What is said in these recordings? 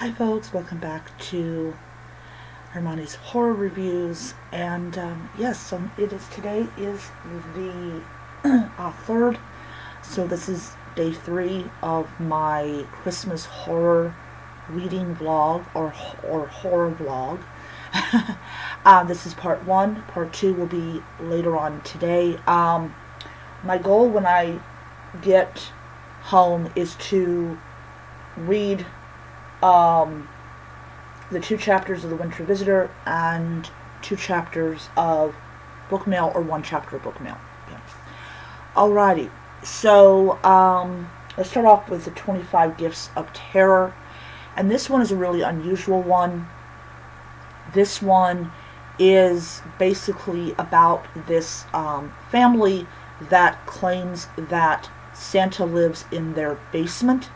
Hi folks, welcome back to Hermione's Horror Reviews, and yes, so today is the third, so this is day 3 of my Christmas horror reading vlog, or horror vlog. This is part 1, part 2 will be later on today. My goal when I get home is to read the 2 chapters of The Winter Visitor and 2 chapters of Book Mail, or 1 chapter of Book Mail. Yeah. Alrighty, so let's start off with the 25 Gifts of Terror, and this one is a really unusual one. This one is basically about this family that claims that Santa lives in their basement.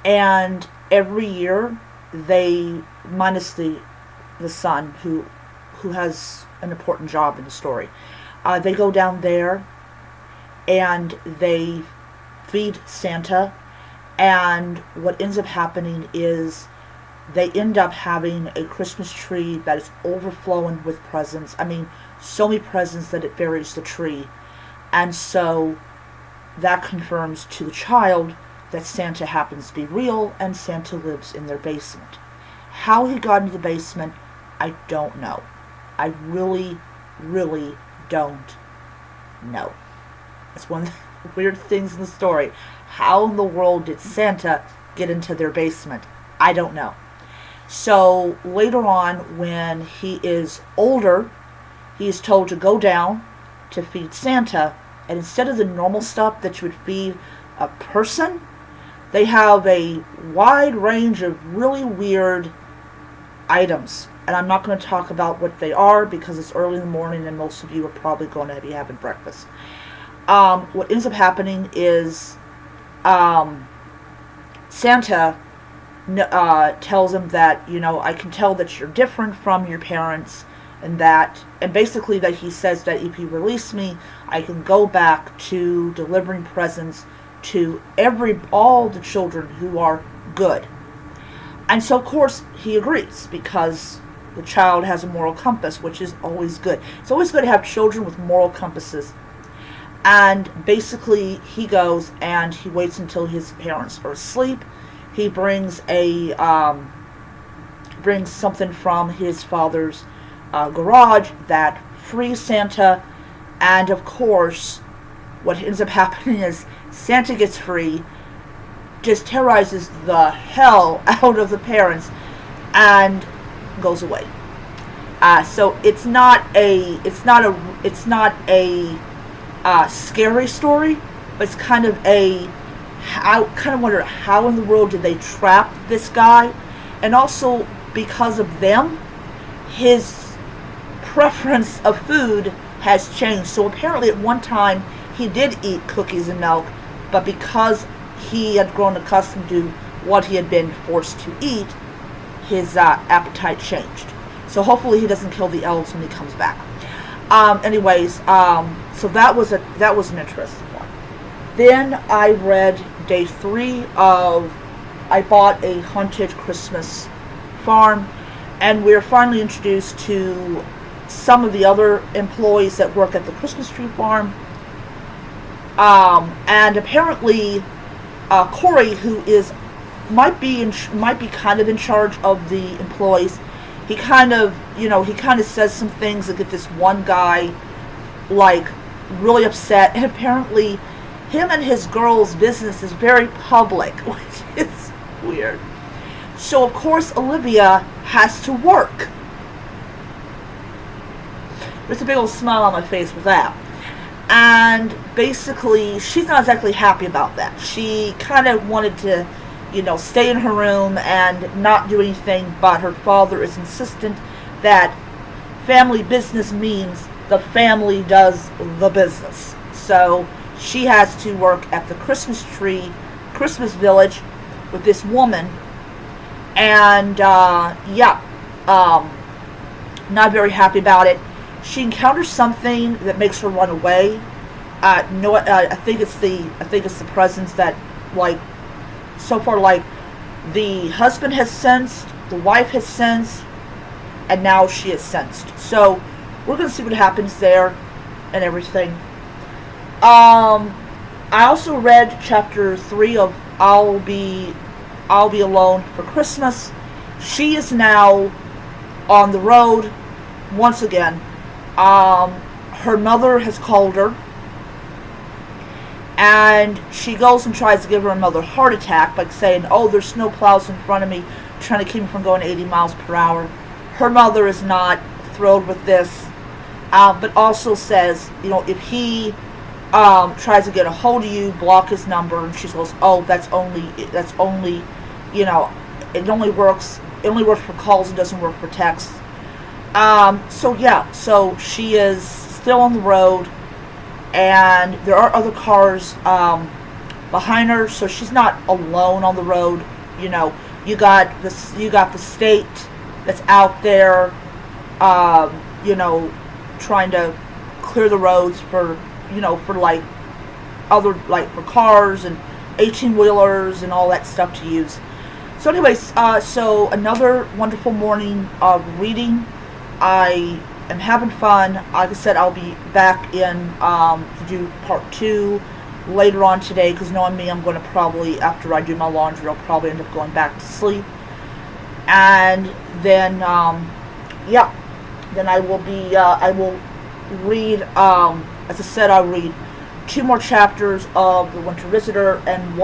And every year, they, minus the son, who has an important job in the story, they go down there and they feed Santa, and what ends up happening is they end up having a Christmas tree that is overflowing with presents. I mean, so many presents that it buries the tree. And so that confirms to the child that Santa happens to be real and Santa lives in their basement. How he got into the basement, I don't know. I really, really don't know. It's one of the weird things in the story. How in the world did Santa get into their basement? I don't know. So later on, when he is older, he is told to go down to feed Santa, and instead of the normal stuff that you would feed a person, they have a wide range of really weird items. And I'm not going to talk about what they are because it's early in the morning and most of you are probably going to be having breakfast. What ends up happening is Santa tells him that, I can tell that you're different from your parents, and basically that he says that if you release me, I can go back to delivering presents to all the children who are good. And so of course he agrees, because the child has a moral compass, which is always good. It's always good to have children with moral compasses. And basically he goes and he waits until his parents are asleep. He brings something from his father's garage that frees Santa, and of course what ends up happening is Santa gets free, just terrorizes the hell out of the parents, and goes away. So it's not a scary story, but it's kind of I kind of wonder how in the world did they trap this guy, and also because of them, his preference of food has changed. So apparently at one time he did eat cookies and milk, but because he had grown accustomed to what he had been forced to eat, his appetite changed. So hopefully he doesn't kill the elves when he comes back. So that was an interesting one. Then I read day 3 of I Bought a Haunted Christmas Farm, and we're finally introduced to some of the other employees that work at the Christmas tree farm. And apparently, Corey, who might be kind of in charge of the employees, he kind of says some things that get this one guy really upset. And apparently, him and his girl's business is very public, which is weird. So of course Olivia has to work. There's a big old smile on my face with that. And basically, she's not exactly happy about that. She kind of wanted to, stay in her room and not do anything, but her father is insistent that family business means the family does the business. So she has to work at the Christmas village with this woman. And, not very happy about it. She encounters something that makes her run away. I think it's the presents that, so far, The husband has sensed, the wife has sensed, and now she is sensed. So we're going to see what happens there and everything. I also read chapter 3 of I'll Be Alone for Christmas. She is now on the road once again. Her mother has called her, and she goes and tries to give her another heart attack by saying, "Oh, there's snow plows in front of me, trying to keep me from going 80 miles per hour." Her mother is not thrilled with this, but also says, if he tries to get a hold of you, block his number. And she goes, "Oh, that's only, it only works for calls. It doesn't work for texts." So she is still on the road, and there are other cars behind her, so she's not alone on the road. You got the state that's out there, trying to clear the roads for for cars and 18-wheelers and all that stuff to use. So anyways, so another wonderful morning of reading. I am having fun. Like I said, I'll be back in to do part 2 later on today, because knowing me, I'm going to probably, after I do my laundry, I'll probably end up going back to sleep. And then, then I will read, as I said, I'll read 2 more chapters of The Winter Visitor, and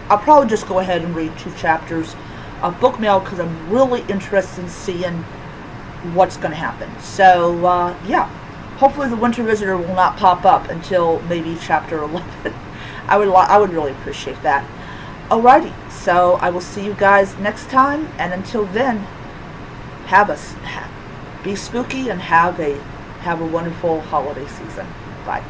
I'll probably just go ahead and read 2 chapters of Book Mail, because I'm really interested in seeing what's going to happen. So, hopefully The Winter Visitor will not pop up until maybe chapter 11. I would really appreciate that. Alrighty, so I will see you guys next time, and until then, be spooky and have a wonderful holiday season. Bye.